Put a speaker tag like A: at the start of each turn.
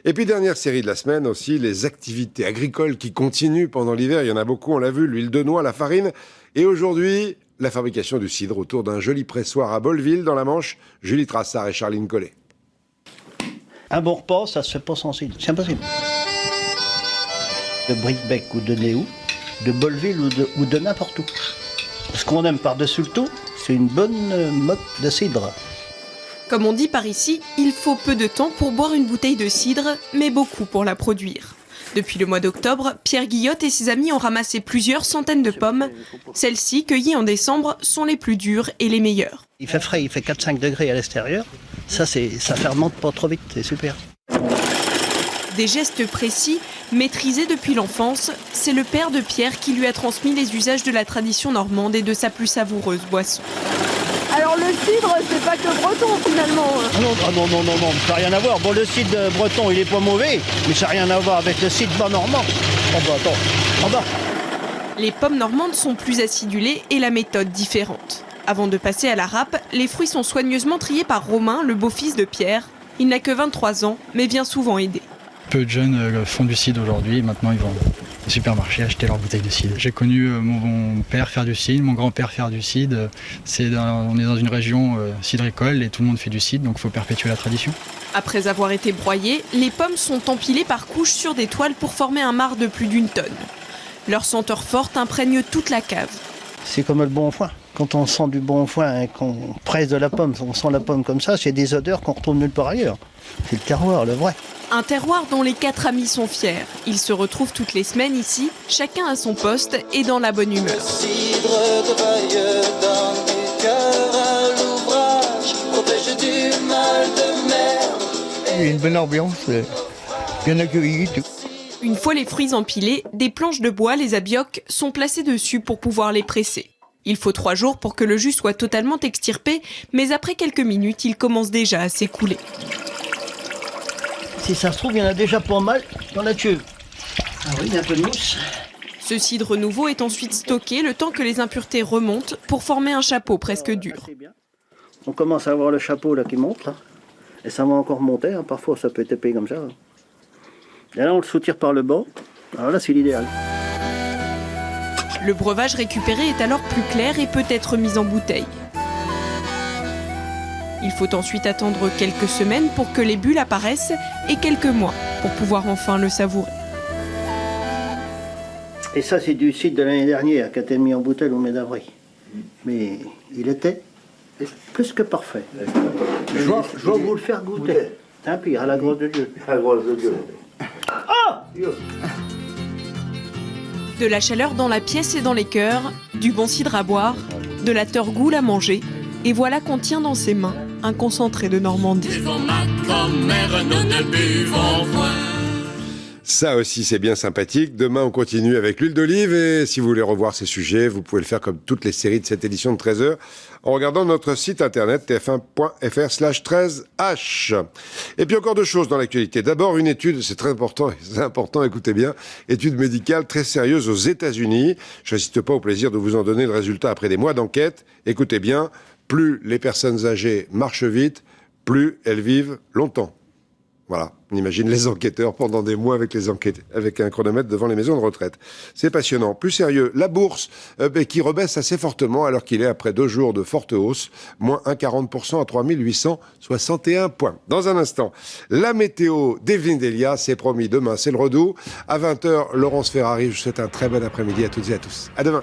A: Et puis dernière série de la semaine aussi, les activités agricoles qui continuent pendant l'hiver. Il y en a beaucoup, on l'a vu, l'huile de noix, la farine. Et aujourd'hui, la fabrication du cidre autour d'un joli pressoir à Bolleville dans la Manche. Julie Trassard et Charline Collet.
B: Un bon repas, ça se fait pas sans cidre, c'est impossible. De Bricbec ou de Néou, de Bolleville ou de n'importe où. Ce qu'on aime par-dessus le tout, c'est une bonne motte de cidre.
C: Comme on dit par ici, il faut peu de temps pour boire une bouteille de cidre, mais beaucoup pour la produire. Depuis le mois d'octobre, Pierre Guillotte et ses amis ont ramassé plusieurs centaines de pommes. Celles-ci, cueillies en décembre, sont les plus dures et les meilleures.
B: Il fait frais, il fait 4-5 degrés à l'extérieur. Ça fermente pas trop vite, c'est super.
C: Des gestes précis, maîtrisés depuis l'enfance, c'est le père de Pierre qui lui a transmis les usages de la tradition normande et de sa plus savoureuse boisson.
D: Alors le cidre, c'est pas que breton finalement.
B: Non, ça n'a rien à voir. Bon, le cidre breton, il est pas mauvais, mais ça n'a rien à voir avec le cidre bas normand. Oh bah attends, en bas.
C: Les pommes normandes sont plus acidulées et la méthode différente. Avant de passer à la râpe, les fruits sont soigneusement triés par Romain, le beau-fils de Pierre. Il n'a que 23 ans, mais vient souvent aider.
E: Peu de jeunes font du cidre aujourd'hui, maintenant ils vont au supermarché acheter leur bouteille de cidre. J'ai connu mon père faire du cidre, mon grand-père faire du cidre. On est dans une région cidricole et tout le monde fait du cidre, donc il faut perpétuer la tradition.
C: Après avoir été broyées, les pommes sont empilées par couches sur des toiles pour former un marc de plus d'1 tonne. Leur senteur forte imprègne toute la cave.
B: C'est comme le bon foin. Quand on sent du bon foin et qu'on presse de la pomme, on sent la pomme comme ça, c'est des odeurs qu'on retrouve nulle part ailleurs. C'est le terroir, le vrai.
C: Un terroir dont les 4 amis sont fiers. Ils se retrouvent toutes les semaines ici, chacun à son poste et dans la bonne humeur.
F: Il y a une bonne ambiance, bien accueilli.
C: Une fois les fruits empilés, des planches de bois, les abiocs, sont placées dessus pour pouvoir les presser. Il faut 3 jours pour que le jus soit totalement extirpé, mais après quelques minutes, il commence déjà à s'écouler.
B: Si ça se trouve, il y en a déjà pas mal dans la cuve. Ah oui, il y a un peu de mousse.
C: Ce cidre nouveau est ensuite stocké le temps que les impuretés remontent pour former un chapeau presque dur.
B: On commence à avoir le chapeau là qui monte, là. Et ça va encore monter, hein. Parfois ça peut être épais comme ça. Hein. Et là on le soutire par le bas, alors là c'est l'idéal.
C: Le breuvage récupéré est alors plus clair et peut être mis en bouteille. Il faut ensuite attendre quelques semaines pour que les bulles apparaissent et quelques mois pour pouvoir enfin le savourer.
B: Et ça c'est du cidre de l'année dernière qui a été mis en bouteille au mois d'avril. Mais il était plus que parfait. Je vais vous le faire goûter. Tant pis, à la grâce de Dieu.
F: À la grâce de Dieu.
B: Ah!
C: De la chaleur dans la pièce et dans les cœurs, du bon cidre à boire, de la teurgoule à manger, et voilà qu'on tient dans ses mains un concentré de Normandie.
A: Ça aussi, c'est bien sympathique. Demain, on continue avec l'huile d'olive. Et si vous voulez revoir ces sujets, vous pouvez le faire comme toutes les séries de cette édition de 13h en regardant notre site internet tf1.fr/13h. Et puis encore 2 choses dans l'actualité. D'abord, une étude, c'est très important, écoutez bien, étude médicale très sérieuse aux États-Unis. Je n'hésite pas au plaisir de vous en donner le résultat après des mois d'enquête. Écoutez bien, plus les personnes âgées marchent vite, plus elles vivent longtemps. Voilà, on imagine les enquêteurs pendant des mois avec un chronomètre devant les maisons de retraite. C'est passionnant. Plus sérieux, la bourse qui rebaisse assez fortement alors qu'il est après 2 jours de forte hausse, moins 1,40% à 3861 points. Dans un instant, la météo d'Evelyne Delia, c'est promis, demain c'est le redout. À 20h, Laurence Ferrari, je vous souhaite un très bon après-midi à toutes et à tous. À demain.